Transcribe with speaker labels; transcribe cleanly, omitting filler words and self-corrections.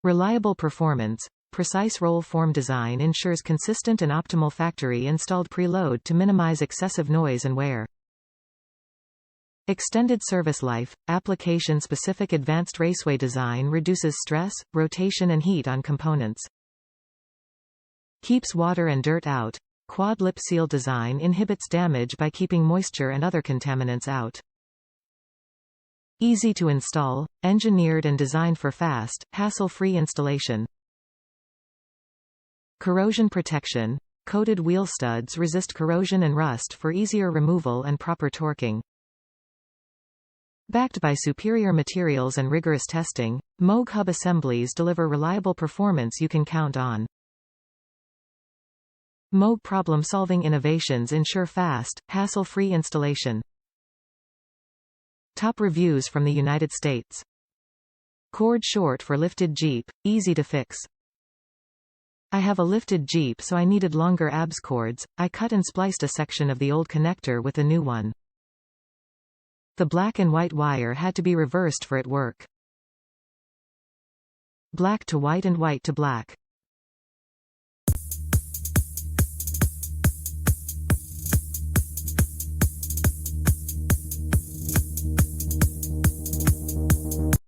Speaker 1: Reliable performance. Precise roll form design ensures consistent and optimal factory installed preload to minimize excessive noise and wear. Extended service life. Application-specific advanced raceway design reduces stress, rotation and heat on components. Keeps water and dirt out. Quad lip seal design inhibits damage by keeping moisture and other contaminants out. Easy to install, engineered and designed for fast, hassle-free installation. Corrosion protection. Coated wheel studs resist corrosion and rust for easier removal and proper torquing. Backed by superior materials and rigorous testing, MOOG hub assemblies deliver reliable performance you can count on. MOOG problem-solving innovations ensure fast, hassle-free installation. Top reviews from the United States. Cord short for lifted Jeep, easy to fix. I have a lifted Jeep, so I needed longer ABS cords. I cut and spliced a section of the old connector with a new one. The black and white wire had to be reversed for it work. Black to white and white to black.